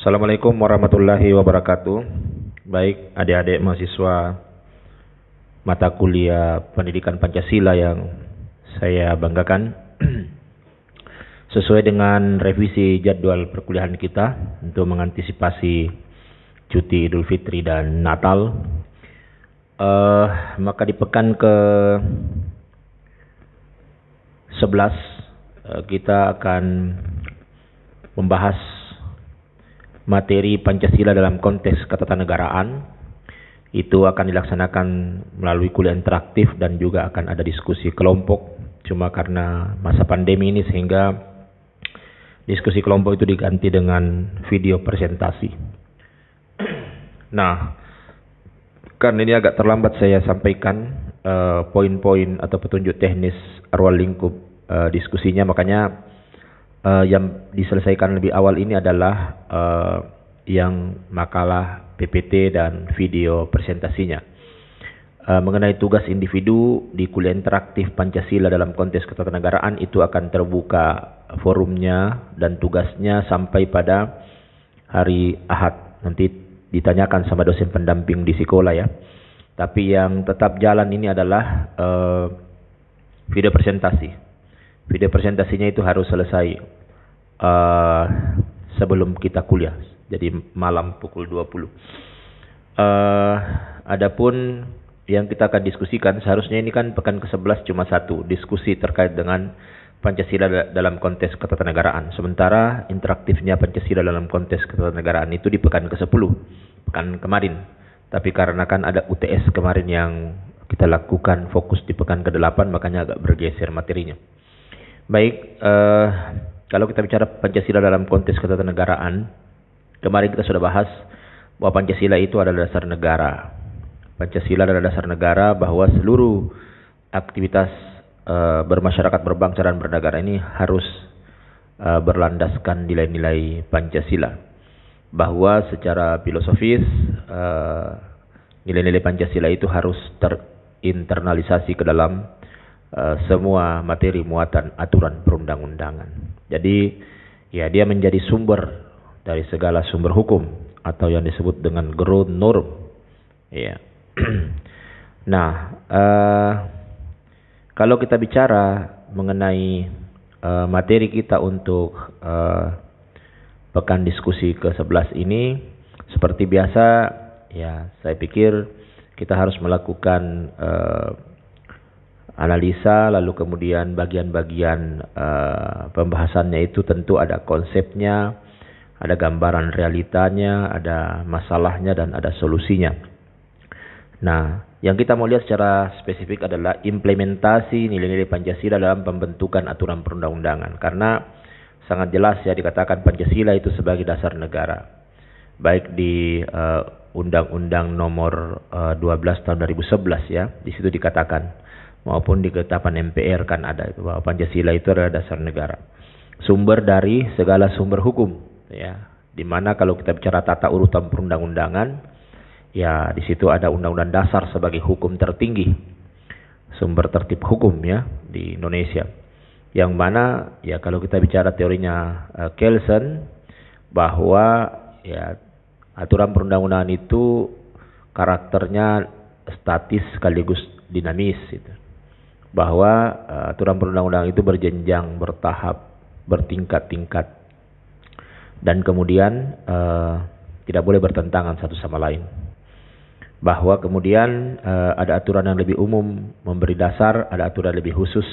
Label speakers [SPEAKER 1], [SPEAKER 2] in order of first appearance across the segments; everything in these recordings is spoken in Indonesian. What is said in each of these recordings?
[SPEAKER 1] Assalamualaikum warahmatullahi wabarakatuh. Baik, adik-adik mahasiswa mata kuliah Pendidikan Pancasila yang saya banggakan, sesuai dengan revisi jadwal perkuliahan kita untuk mengantisipasi cuti Idul Fitri dan Natal, maka di pekan ke 11 kita akan membahas materi Pancasila dalam konteks ketatanegaraan. Itu akan dilaksanakan melalui kuliah interaktif dan juga akan ada diskusi kelompok. Cuma karena masa pandemi ini sehingga diskusi kelompok itu diganti dengan video presentasi. Nah, karena ini agak terlambat saya sampaikan poin-poin atau petunjuk teknis ruang lingkup diskusinya, makanya yang diselesaikan lebih awal ini adalah yang makalah PPT dan video presentasinya. Mengenai tugas individu di kuliah interaktif Pancasila dalam konteks ketatanegaraan, itu akan terbuka forumnya dan tugasnya sampai pada hari Ahad. Nanti ditanyakan sama dosen pendamping di sekolah ya. Tapi yang tetap jalan ini adalah video presentasi. Video presentasinya itu harus selesai sebelum kita kuliah, jadi malam pukul 20. Adapun yang kita akan diskusikan, seharusnya ini kan pekan ke-11 cuma satu diskusi terkait dengan Pancasila dalam konteks ketatanegaraan. Sementara interaktifnya Pancasila dalam konteks ketatanegaraan itu di pekan ke-10, pekan kemarin. Tapi karena kan ada UTS kemarin yang kita lakukan fokus di pekan ke-8, makanya agak bergeser materinya. Baik, kalau kita bicara Pancasila dalam konteks ketatanegaraan, kemarin kita sudah bahas bahwa Pancasila itu adalah dasar negara. Pancasila adalah dasar negara, bahwa seluruh aktivitas bermasyarakat, berbangsa dan bernegara ini harus berlandaskan nilai-nilai Pancasila. Bahwa secara filosofis nilai-nilai Pancasila itu harus terinternalisasi ke dalam semua materi muatan aturan perundang-undangan. Jadi ya, dia menjadi sumber dari segala sumber hukum atau yang disebut dengan ground norm. Ya. Nah, kalau kita bicara mengenai materi kita untuk pekan diskusi ke-11 ini, seperti biasa ya, saya pikir kita harus melakukan analisa, lalu kemudian bagian-bagian pembahasannya itu tentu ada konsepnya, ada gambaran realitanya, ada masalahnya, dan ada solusinya. Nah, yang kita mau lihat secara spesifik adalah implementasi nilai-nilai Pancasila dalam pembentukan aturan perundang-undangan. Karena sangat jelas ya dikatakan Pancasila itu sebagai dasar negara. Baik di Undang-Undang Nomor 12 tahun 2011 ya, di situ dikatakan, maupun di ketetapan MPR kan ada itu, bahwa Pancasila itu adalah dasar negara, sumber dari segala sumber hukum ya, dimana kalau kita bicara tata urutan perundang-undangan ya, di situ ada undang-undang dasar sebagai hukum tertinggi, sumber tertib hukum ya di Indonesia, yang mana ya kalau kita bicara teorinya Kelsen, bahwa ya aturan perundang-undangan itu karakternya statis sekaligus dinamis gitu. Bahwa aturan perundang-undangan itu berjenjang, bertahap, bertingkat-tingkat, dan kemudian tidak boleh bertentangan satu sama lain. Bahwa kemudian ada aturan yang lebih umum memberi dasar, ada aturan lebih khusus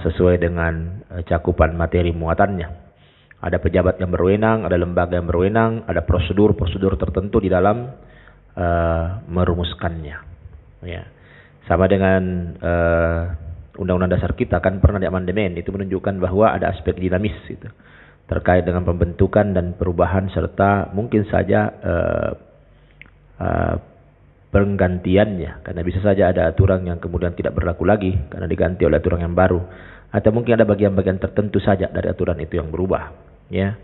[SPEAKER 1] sesuai dengan cakupan materi muatannya. Ada pejabat yang berwenang, ada lembaga yang berwenang, ada prosedur-prosedur tertentu di dalam merumuskannya. Ya. Sama dengan Undang-Undang Dasar kita kan pernah diamandemen, itu menunjukkan bahwa ada aspek dinamis gitu, terkait dengan pembentukan dan perubahan serta mungkin saja penggantiannya, karena bisa saja ada aturan yang kemudian tidak berlaku lagi karena diganti oleh aturan yang baru, atau mungkin ada bagian-bagian tertentu saja dari aturan itu yang berubah ya.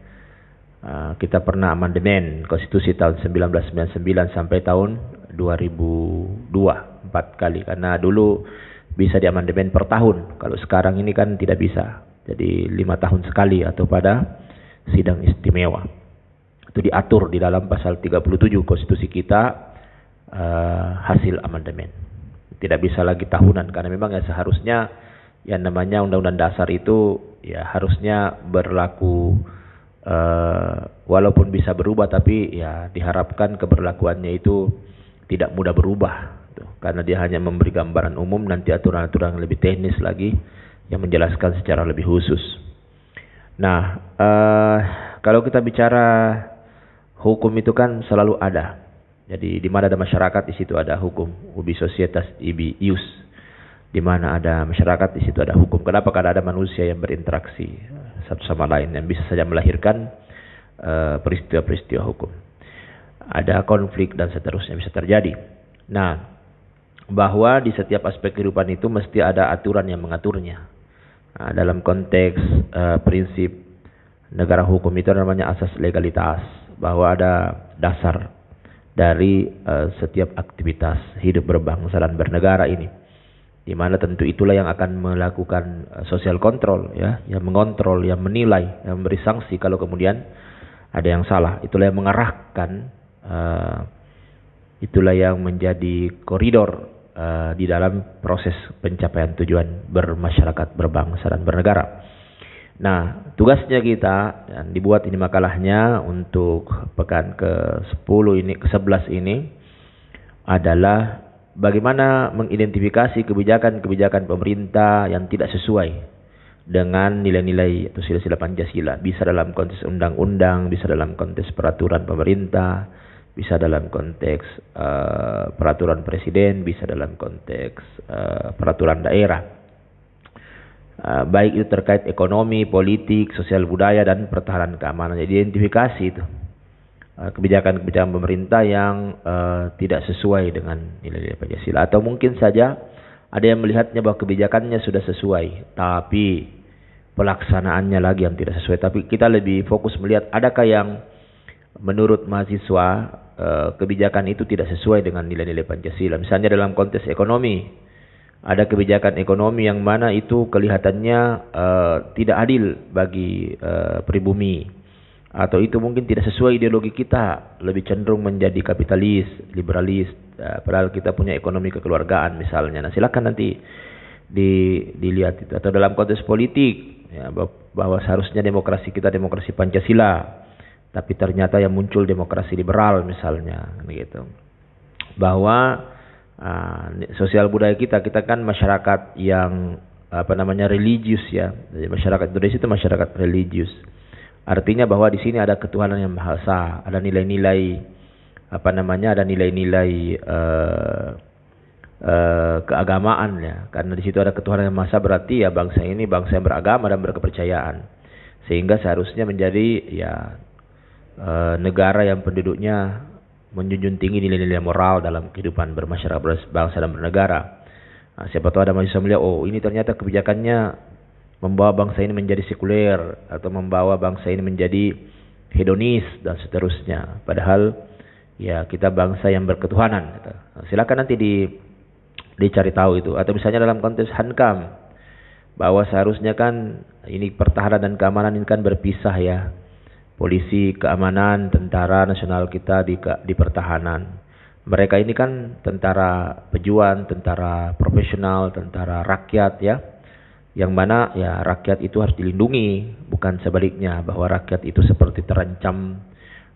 [SPEAKER 1] Kita pernah amandemen konstitusi tahun 1999 sampai tahun 2002 4 kali, karena dulu bisa diamandemen per tahun, kalau sekarang ini kan tidak bisa, jadi 5 tahun sekali atau pada sidang istimewa. Itu diatur di dalam pasal 37 konstitusi kita hasil amandemen. Tidak bisa lagi tahunan, karena memang ya seharusnya yang namanya undang-undang dasar itu ya harusnya berlaku walaupun bisa berubah, tapi ya diharapkan keberlakuannya itu tidak mudah berubah tuh, karena dia hanya memberi gambaran umum, nanti aturan-aturan yang lebih teknis lagi yang menjelaskan secara lebih khusus. Nah, kalau kita bicara hukum itu kan selalu ada. Jadi di mana ada masyarakat, di situ ada hukum. Ubi societas ibi ius. Di mana ada masyarakat, di situ ada hukum. Kenapa? Karena ada manusia yang berinteraksi satu sama lain yang bisa saja melahirkan peristiwa-peristiwa hukum. Ada konflik dan seterusnya bisa terjadi. Nah, bahwa di setiap aspek kehidupan itu mesti ada aturan yang mengaturnya. Nah, dalam konteks prinsip negara hukum itu namanya asas legalitas, bahwa ada dasar dari setiap aktivitas hidup berbangsa dan bernegara ini, di mana tentu itulah yang akan melakukan social control, ya, yang mengontrol, yang menilai, yang memberi sanksi kalau kemudian ada yang salah. Itulah yang mengarahkan, itulah yang menjadi koridor di dalam proses pencapaian tujuan bermasyarakat, berbangsa dan bernegara. Nah, tugasnya kita yang dibuat ini makalahnya untuk pekan ke-10 ini, ke-11 ini adalah bagaimana mengidentifikasi kebijakan-kebijakan pemerintah yang tidak sesuai dengan nilai-nilai atau sila-sila Pancasila. Bisa dalam konteks undang-undang, bisa dalam konteks peraturan pemerintah, bisa dalam konteks peraturan presiden, bisa dalam konteks peraturan daerah. Baik itu terkait ekonomi, politik, sosial budaya, dan pertahanan keamanan. Jadi identifikasi itu kebijakan-kebijakan pemerintah yang tidak sesuai dengan nilai-nilai Pancasila. Atau mungkin saja ada yang melihatnya bahwa kebijakannya sudah sesuai, tapi pelaksanaannya lagi yang tidak sesuai. Tapi kita lebih fokus melihat adakah yang menurut mahasiswa kebijakan itu tidak sesuai dengan nilai-nilai Pancasila. Misalnya dalam konteks ekonomi, ada kebijakan ekonomi yang mana itu kelihatannya tidak adil bagi pribumi, atau itu mungkin tidak sesuai ideologi kita, lebih cenderung menjadi kapitalis, liberalis, padahal kita punya ekonomi kekeluargaan misalnya. Nah, silakan nanti dilihat itu. Atau dalam konteks politik, ya, bahwa seharusnya demokrasi kita demokrasi Pancasila, tapi ternyata yang muncul demokrasi liberal misalnya, gitu. Bahwa sosial budaya kita kan masyarakat yang religius, ya. Jadi masyarakat Indonesia itu masyarakat religius. Artinya bahwa di sini ada ketuhanan yang Maha Esa, ada nilai-nilai ada nilai-nilai keagamaan, ya. Karena di situ ada ketuhanan yang Maha Esa, berarti ya bangsa ini bangsa yang beragama dan berkepercayaan. Sehingga seharusnya menjadi ya negara yang penduduknya menjunjung tinggi nilai-nilai moral dalam kehidupan bermasyarakat, bangsa dan bernegara. Nah, siapa tahu ada mahasiswa melihat, oh ini ternyata kebijakannya membawa bangsa ini menjadi sekuler, atau membawa bangsa ini menjadi hedonis dan seterusnya. Padahal ya kita bangsa yang berketuhanan. Nah, silakan nanti dicari tahu itu. Atau misalnya dalam konteks Hankam, bahwa seharusnya kan ini pertahanan dan keamanan ini kan berpisah, ya. Polisi, keamanan, tentara nasional kita di pertahanan. Mereka ini kan tentara pejuang, tentara profesional, tentara rakyat, ya. Yang mana ya rakyat itu harus dilindungi, bukan sebaliknya, bahwa rakyat itu seperti terancam,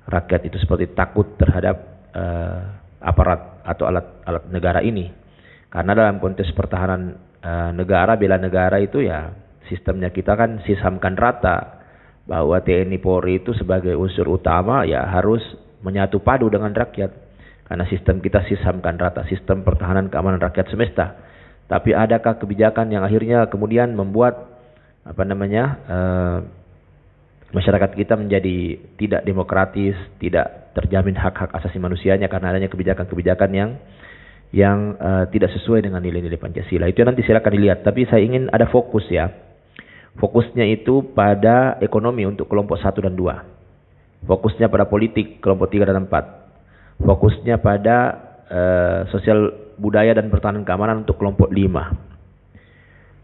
[SPEAKER 1] rakyat itu seperti takut terhadap aparat atau alat negara ini. Karena dalam konteks pertahanan negara, bela negara itu ya sistemnya kita kan sisamkan rata, bahwa TNI Polri itu sebagai unsur utama ya harus menyatu padu dengan rakyat. Karena sistem kita sisamkan rata, sistem pertahanan keamanan rakyat semesta. Tapi adakah kebijakan yang akhirnya kemudian membuat masyarakat kita menjadi tidak demokratis, tidak terjamin hak-hak asasi manusianya karena adanya kebijakan-kebijakan yang tidak sesuai dengan nilai-nilai Pancasila. Itu nanti silakan dilihat. Tapi saya ingin ada fokus, ya. Fokusnya itu pada ekonomi untuk kelompok 1 dan 2. Fokusnya pada politik kelompok 3 dan 4. Fokusnya pada sosial budaya dan pertahanan keamanan untuk kelompok 5.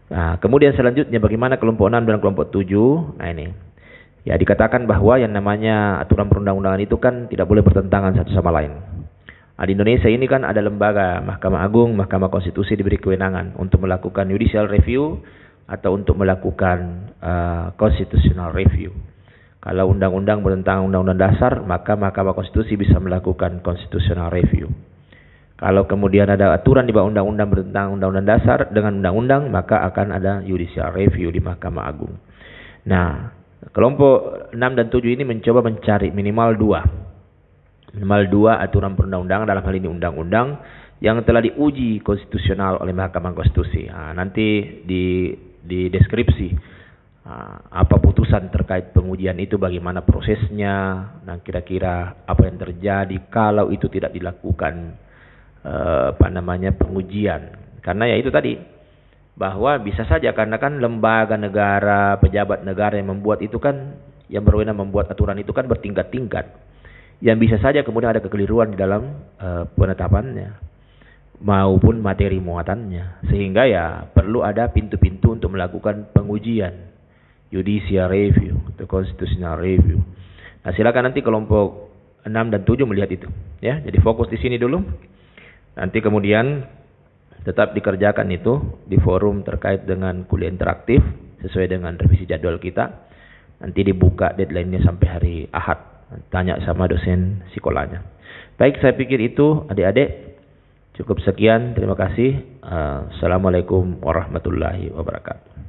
[SPEAKER 1] Nah, kemudian selanjutnya bagaimana kelompok 6 dan kelompok 7? Nah ini. Ya, dikatakan bahwa yang namanya aturan perundang-undangan itu kan tidak boleh bertentangan satu sama lain. Nah, di Indonesia ini kan ada lembaga Mahkamah Agung, Mahkamah Konstitusi diberi kewenangan untuk melakukan judicial review atau untuk melakukan constitutional review. Kalau undang-undang bertentangan undang-undang dasar, maka Mahkamah Konstitusi bisa melakukan constitutional review. Kalau kemudian ada aturan di bawah undang-undang bertentangan undang-undang dasar dengan undang-undang, maka akan ada judicial review di Mahkamah Agung. Nah, kelompok 6 dan 7 ini mencoba mencari minimal dua aturan perundang-undangan, dalam hal ini undang-undang yang telah diuji konstitusional oleh Mahkamah Konstitusi. Nah, nanti di deskripsi apa putusan terkait pengujian itu, bagaimana prosesnya, dan kira-kira apa yang terjadi kalau itu tidak dilakukan pengujian. Karena ya itu tadi, bahwa bisa saja karena kan lembaga negara, pejabat negara yang membuat itu kan, yang berwenang membuat aturan itu kan bertingkat-tingkat, yang bisa saja kemudian ada kekeliruan di dalam penetapannya maupun materi muatannya, sehingga ya perlu ada pintu-pintu untuk melakukan pengujian, judicial review atau constitutional review. Nah, silakan nanti kelompok 6 dan 7 melihat itu, ya. Jadi fokus di sini dulu. Nanti kemudian tetap dikerjakan itu di forum terkait dengan kuliah interaktif sesuai dengan revisi jadwal kita. Nanti dibuka deadline-nya sampai hari Ahad. Tanya sama dosen sekolahnya. Baik, saya pikir itu adik-adik. Cukup sekian, terima kasih. Assalamualaikum warahmatullahi wabarakatuh.